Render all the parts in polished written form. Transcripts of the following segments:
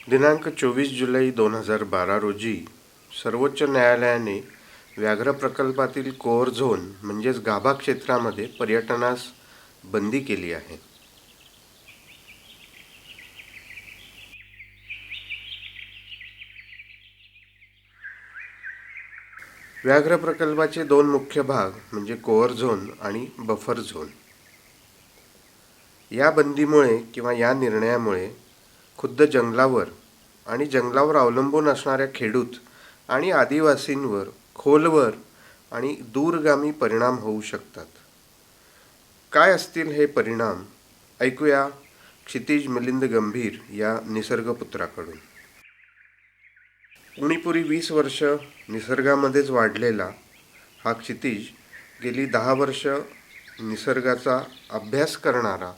दिनांक 24 जुलै 2012 रोजी सर्वोच्च न्यायालयाने व्याघ्र प्रकल्पातील कोअर झोन म्हणजेच गाभा क्षेत्रामध्ये पर्यटनास बंदी केली आहे. व्याघ्र प्रकल्पाचे दोन मुख्य भाग म्हणजे कोअर झोन आणि बफर झोन. या बंदीमुळे किंवा या निर्णयामुळे खुद्द जंगलावर आणि जंगलावर अवलंबून असणाऱ्या खेडूत आणि आदिवासींवर खोलवर आणि दूरगामी परिणाम होऊ शकतात. काय असतील हे परिणाम ऐकूया क्षितिज मिलिंद गंभीर या निसर्गपुत्राकडून. उणीपुरी 20 वर्ष निसर्गामध्येच वाढलेला हा क्षितिज गेली 10 वर्ष निसर्गाचा अभ्यास करणारा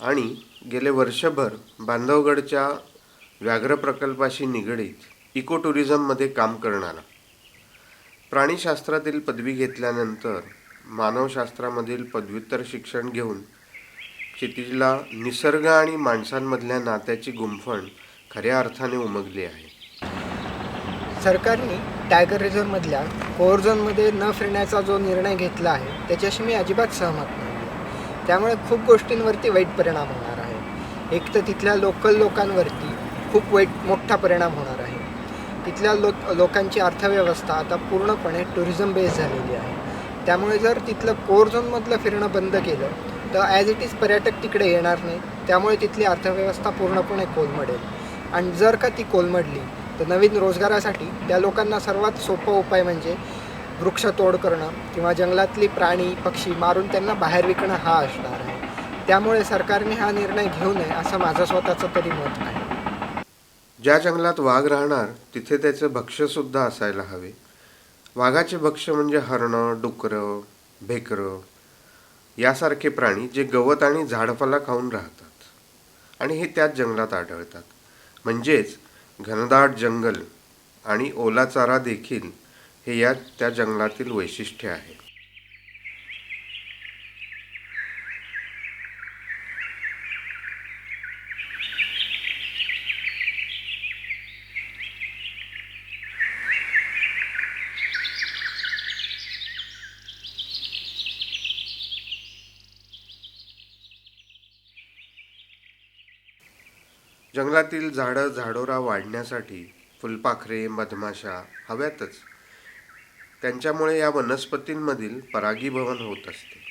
आणि गेले वर्षभर बांधवगडच्या व्याघ्र प्रकल्पाशी निगडीत इको टुरिझममध्ये काम करणारा, प्राणीशास्त्रातील पदवी घेतल्यानंतर मानवशास्त्रामधील पदव्युत्तर शिक्षण घेऊन क्षितिजला निसर्ग आणि माणसांमधल्या नात्याची गुंफण खऱ्या अर्थाने उमगली आहे. सरकारने टायगर रिझर्वमधल्या कोअर झोनमध्ये न फिरण्याचा जो निर्णय घेतला आहे त्याच्याशी मी अजिबात सहमत नाही. त्यामुळे खूप गोष्टींवरती वाईट परिणाम होणार आहे. एक तर तिथल्या लोकल लोकांवरती खूप मोठा परिणाम होणार आहे. तिथल्या लोकांची अर्थव्यवस्था आता पूर्णपणे टुरिझम बेस झालेली आहे. त्यामुळे जर तिथलं कोअर झोनमधलं फिरणं बंद केलं तर ॲज इट इज पर्यटक तिकडे येणार नाही. त्यामुळे तिथली अर्थव्यवस्था पूर्णपणे कोलमडेल. आणि जर का ती कोलमडली तर नवीन रोजगारासाठी त्या लोकांना सर्वात सोपा उपाय म्हणजे वृक्षतोड करणं किंवा जंगलातली प्राणी पक्षी मारून त्यांना बाहेर विकणं हा असणार आहे. त्यामुळे सरकारने हा निर्णय घेऊ नये असं माझं स्वतःचं तरी मत आहे. ज्या जंगलात वाघ राहणार तिथे त्याचं भक्ष्यसुद्धा असायला हवे. वाघाचे भक्ष्य म्हणजे हरणं, डुकरं, भेकरं यासारखे प्राणी जे गवत आणि झाडपाला खाऊन राहतात आणि हे त्याच जंगलात आढळतात. म्हणजेच घनदाट जंगल आणि ओला चारा देखील हे या त्या जंगलातील वैशिष्ट्य आहे. जंगलातील झाडं झाडोरा वाढण्यासाठी फुलपाखरे, मधमाशा हव्यातच. त्यांच्यामुळे या वनस्पतींमधील परागीभवन होत असते.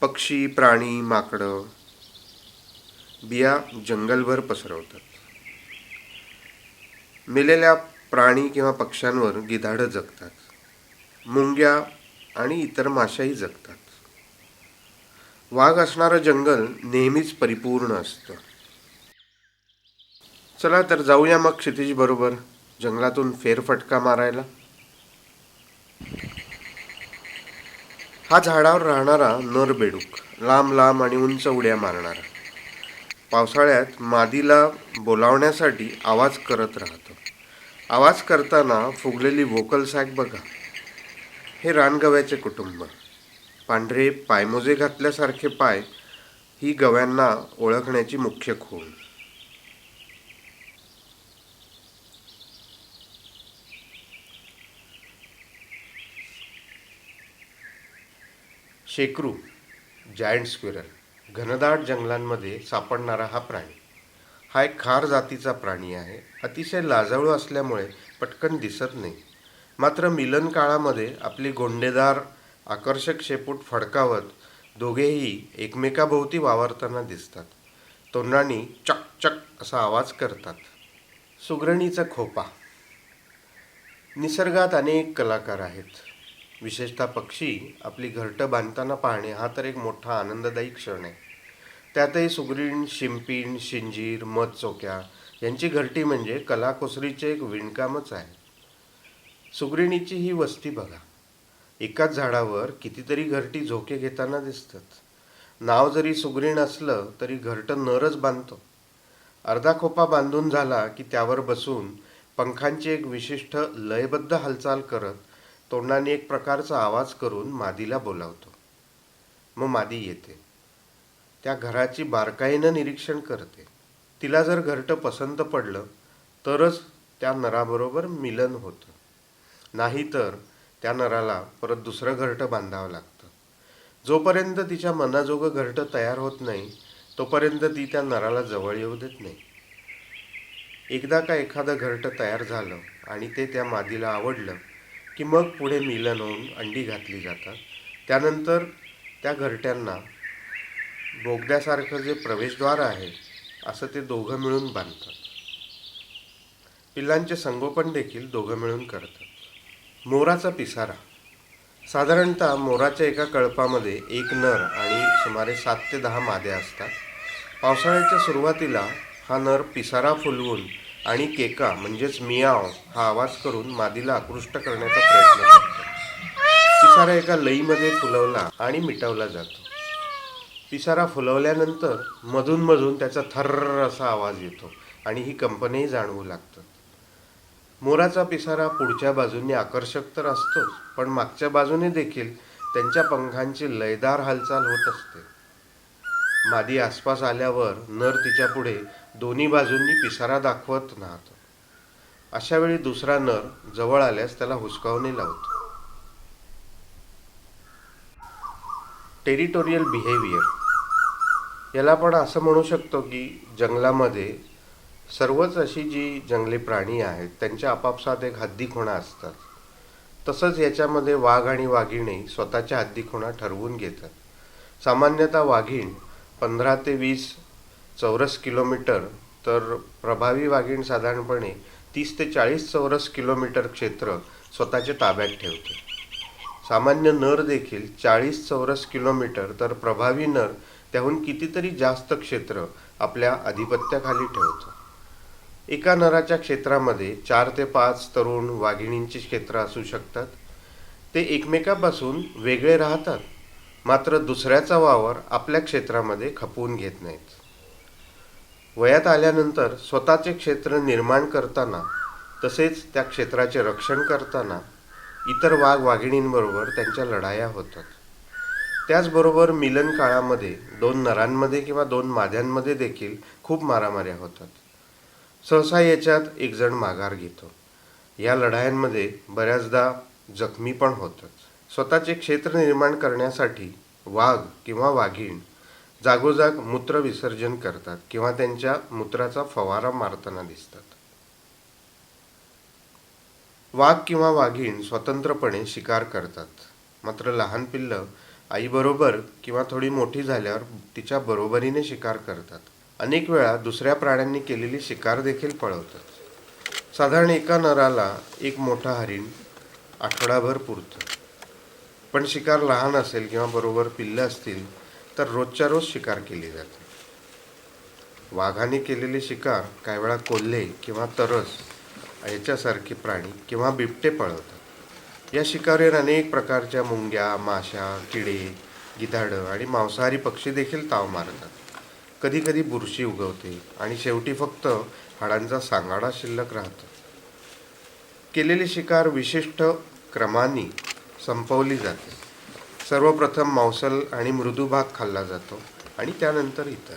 पक्षी, प्राणी, माकडं बिया जंगलभर पसरवतात. मेलेल्या प्राणी किंवा पक्ष्यांवर गिधाडं जगतात. मुंग्या आणि इतर माशाही जगतात. वाघ असणारं जंगल नेहमीच परिपूर्ण असतं. चला तर जाऊया मग क्षितिज बरोबर जंगलातून फेरफटका मारायला. हा झाडावर राहणारा नर बेडूक, लांब लांब आणि उंच उड्या मारणारा, पावसाळ्यात मादीला बोलावण्यासाठी आवाज करत राहतो. आवाज करताना फुगलेली व्होकल सॅक बघा. हे रानगव्याचे कुटुंब. पांढरे पायमोजे घातल्यासारखे पाय ही गव्यांना ओळखण्याची मुख्य खूण. शेकरू, जायंट स्क्विरल, घनदाट जंगलांमध्ये सापडणारा हा प्राणी. हा एक खार जातीचा प्राणी आहे. अतिशय लाजाळू असल्यामुळे पटकन दिसत नाही. मात्र मिलन काळामध्ये आपली गोंडेदार आकर्षक शेपूट फडकावत दोघेही एकमेकाभोवती वावरताना दिसतात. तोंडांनी चक चक असा आवाज करतात. सुगरणीचा खोपा. निसर्गात अनेक कलाकार आहेत. विशेषतः पक्षी आपली घरटं बांधताना पाहणे हा तर एक मोठा आनंददायी क्षण आहे. त्यातही सुगरीण, शिंपीण, शिंजीर, मधचोक्या यांची घरटी म्हणजे कलाकुसरीचे एक विणकामच आहे. सुगरिणीची ही वस्ती बघा. एकाच झाडावर कितीतरी घरटी झोके घेताना दिसतात. नाव जरी सुगरीण असलं तरी घरटं नरच बांधतो. अर्धा खोपा बांधून झाला की त्यावर बसून पंखांची एक विशिष्ट लयबद्ध हालचाल करत तोंडाने एक प्रकारचा आवाज करून मादीला बोलावतो. मग मादी येते. त्या घराची बारकाईनं निरीक्षण करते. तिला जर घरटं पसंत पडलं तरच त्या नराबरोबर मिलन होतं, नाहीतर त्या नराला परत दुसरं घरटं बांधावं लागतं. जोपर्यंत तिच्या मनाजोगं घरटं तयार होत नाही तोपर्यंत ती त्या नराला जवळ येऊ देत नाही. एकदा का एखादं घरटं तयार झालं आणि ते त्या मादीला आवडलं की मग पुढे मिलन होऊन अंडी घातली जातात. त्यानंतर त्या घरट्यांना बोगद्यासारखं जे प्रवेशद्वार आहे असं ते दोघं मिळून बांधतात. पिल्लांचे संगोपन देखील दोघं मिळून करतात. मोराचा पिसारा. साधारणतः मोराच्या एका कळपामध्ये एक नर आणि सुमारे 7 ते 10 माद्या असतात. पावसाळ्याच्या सुरुवातीला हा नर पिसारा फुलवून आणि केका म्हणजेच मियाव हा आवाज करून मादीला आकृष्ट करण्याचा प्रयत्न करतो. पिसारा एका लईमध्ये फुलवला आणि मिटवला जातो. पिसारा फुलवल्यानंतर मधून त्याचा थर्र असा आवाज येतो आणि ही कंपनीही जाणवू लागतं. मोराचा पिसारा पुढच्या बाजूने आकर्षक तर असतोच, पण मागच्या बाजूने देखील त्यांच्या पंखांची लयदार हालचाल होत असते. मादी आसपास आल्यावर नर तिच्या पुढे दोन्ही बाजूंनी पिसारा दाखवत राहतो. अशा वेळी दुसरा नर जवळ आल्यास त्याला हुसकावणे लावतो. Territorial behaviour. याला आपण असं म्हणू शकतो की जंगलामध्ये सर्वच अशी जी जंगली प्राणी आहेत त्यांच्या आपापसात एक हद्दीखोणा असतात. तसंच याच्यामध्ये वाघ आणि वाघिणी स्वतःच्या हद्दीखोणा ठरवून घेतात. सामान्यतः वाघीण 15 ते 20 चौरस किलोमीटर तर प्रभावी वाघीण साधारणपणे 30 ते 40 चौरस किलोमीटर क्षेत्र स्वतःच्या ताब्यात ठेवते. सामान्य नर देखील 40 चौरस किलोमीटर तर प्रभावी नर त्याहून कितीतरी जास्त क्षेत्र आपल्या अधिपत्याखाली ठेवतो. एका नराच्या क्षेत्रामध्ये 4 ते 5 तरुण वाघिणींची क्षेत्र असू शकतात. ते एकमेकापासून वेगळे राहतात, मात्र दुसऱ्याचा वावर आपल्या क्षेत्रामध्ये खपवून घेत नाहीत. वयात आल्यानंतर स्वतःचे क्षेत्र निर्माण करताना तसेच त्या क्षेत्राचे रक्षण करताना इतर वाघ वाघिणींबरोबर त्यांच्या लढाया होतात. त्याचबरोबर मिलन काळामध्ये 2 नरांमध्ये किंवा 2 माद्यांमध्ये देखील खूप मारामाऱ्या होतात. सहसा याच्यात एक जण माघार घेतो. या लढायांमध्ये बऱ्याचदा जखमी पण होतात. स्वतःचे क्षेत्र निर्माण करण्यासाठी वाघ किंवा वाघीण जागोजाग मूत्र विसर्जन करतात किंवा त्यांच्या मूत्राचा फवारा मारताना दिसतात. वाघ किंवा वाघीण स्वतंत्रपणे शिकार करतात, मात्र लहान पिल्लं आईबरोबर किंवा थोडी मोठी झाल्यावर तिच्या बरोबरीने शिकार करतात. अनेक वेळा दुसऱ्या प्राण्यांनी केलेली शिकार देखील पळवतात. साधारण एका नराला एक मोठा हरिण आठवडाभर पुरतं. पण शिकार लहान असेल किंवा बरोबर पिल्लं असतील तर रोजच्या रोज शिकार केली जाते. वाघाने केलेले शिकार काही वेळा कोल्हे किंवा तरस याच्यासारखे प्राणी किंवा बिबटे पळवतात. या शिकारीवर अनेक प्रकारच्या मुंग्या, माशा, किडे, गिधाडं आणि मांसाहारी पक्षी देखील ताव मारतात. कधीकधी बुरशी उगवते आणि शेवटी फक्त हाडांचा सांगाडा शिल्लक राहतो. केलेली शिकार विशिष्ट क्रमाने संपवली जाते. सर्वप्रथम मांसल आणि मृदू भाग खाल्ला जातो आणि त्यानंतर इतर.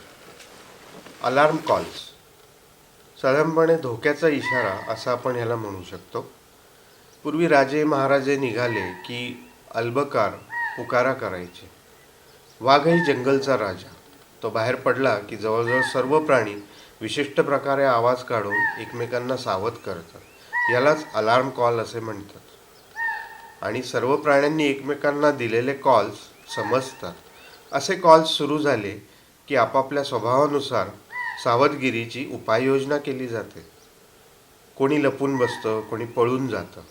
Alarm calls. साधारणपणे धोक्याचा इशारा असं आपण ह्याला म्हणू शकतो. पूर्वी राजे महाराजे निघाले की अल्बकार पुकारा करायचे. वाघही जंगलचा राजा. तो बाहेर पडला की जवळजवळ सर्व प्राणी विशिष्ट प्रकारे आवाज काढून एकमेकांना सावध करतात. यालाच अलार्म कॉल असे म्हणतात. आणि सर्व प्राण्यांनी एकमेकांना दिलेले कॉल्स समजतात. असे कॉल्स सुरू झाले की आपापल्या स्वभावानुसार सावधगिरीची उपाययोजना केली जाते. कोणी लपून बसतं, कोणी पळून जातं.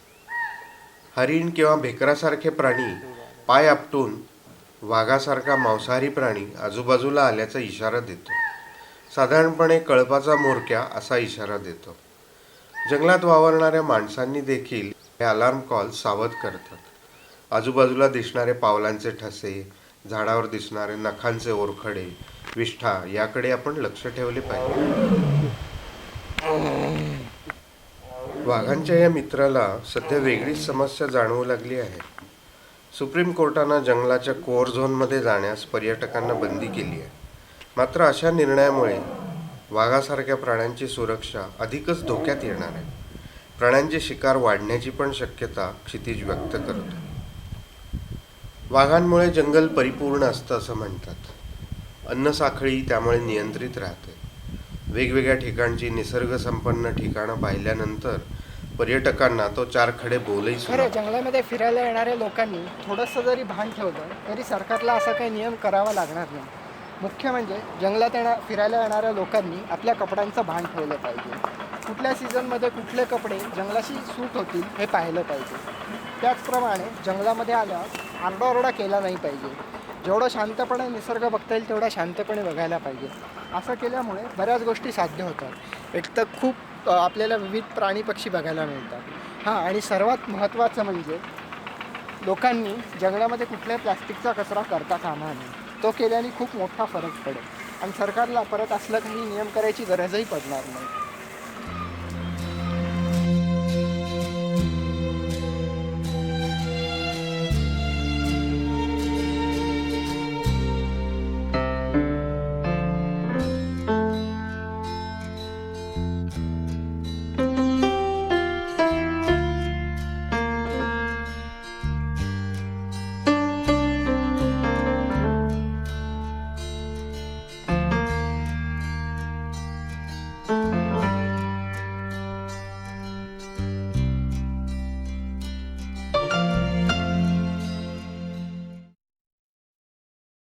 हरिण किंवा भेकरासारखे प्राणी पाय आपटून वाघासारखा मांसाहारी प्राणी आजूबाजूला आल्याचा इशारा देतो. साधारणपणे कळपाचा मोरक्या असा इशारा देतो. जंगलात वावरणाऱ्या माणसांनी देखील हे अलार्म कॉल सावध करतात. आजूबाजूला दिसणारे पावलांचे ठसे, झाडावर दिसणारे नखांचे ओरखडे, विष्ठा याकडे आपण लक्ष ठेवले पाहिजे. वाघांच्या या मित्राला सध्या वेगळीच समस्या जाणवू लागली आहे. सुप्रीम कोर्टानं जंगलाच्या कोर झोनमध्ये जाण्यास पर्यटकांना बंदी केली आहे. मात्र अशा निर्णयामुळे वाघासारख्या प्राण्यांची सुरक्षा अधिकच धोक्यात येणार आहे. प्राण्यांची शिकार वाढण्याची पण शक्यता क्षितिज व्यक्त करतो. वाघांमुळे जंगल परिपूर्ण असतं असं म्हणतात. अन्नसाखळी त्यामुळे नियंत्रित राहते. वेगवेगळ्या ठिकाणची निसर्गसंपन्न ठिकाणं पाहिल्यानंतर पर्यटकांना तो चार खडे बोलही खरं सुनावतो. जंगलामध्ये फिरायला येणाऱ्या लोकांनी थोडंसं जरी भान ठेवलं तरी सरकारला असा काही नियम करावा लागणार नाही. मुख्य म्हणजे जंगलात फिरायला येणाऱ्या लोकांनी आपल्या कपड्यांचं भान ठेवलं पाहिजे. कुठल्या सीझनमध्ये कुठले कपडे जंगलाशी सूट होतील हे पाहिलं पाहिजे. त्याचप्रमाणे जंगलामध्ये आल्यास आरडाओरडा केला नाही पाहिजे. जेवढं शांतपणे निसर्ग बघता येईल तेवढा शांतपणे बघायला पाहिजे. असं केल्यामुळे बऱ्याच गोष्टी साध्य होतात. एक तर खूप आपल्याला विविध प्राणी पक्षी बघायला मिळतात. आणि सर्वात महत्त्वाचं म्हणजे लोकांनी जंगलामध्ये कुठल्याही प्लास्टिकचा कचरा करता कामा नये. तो केल्याने खूप मोठा फरक पडेल आणि सरकारला परत असलं काही नियम करायची गरजही पडणार नाही.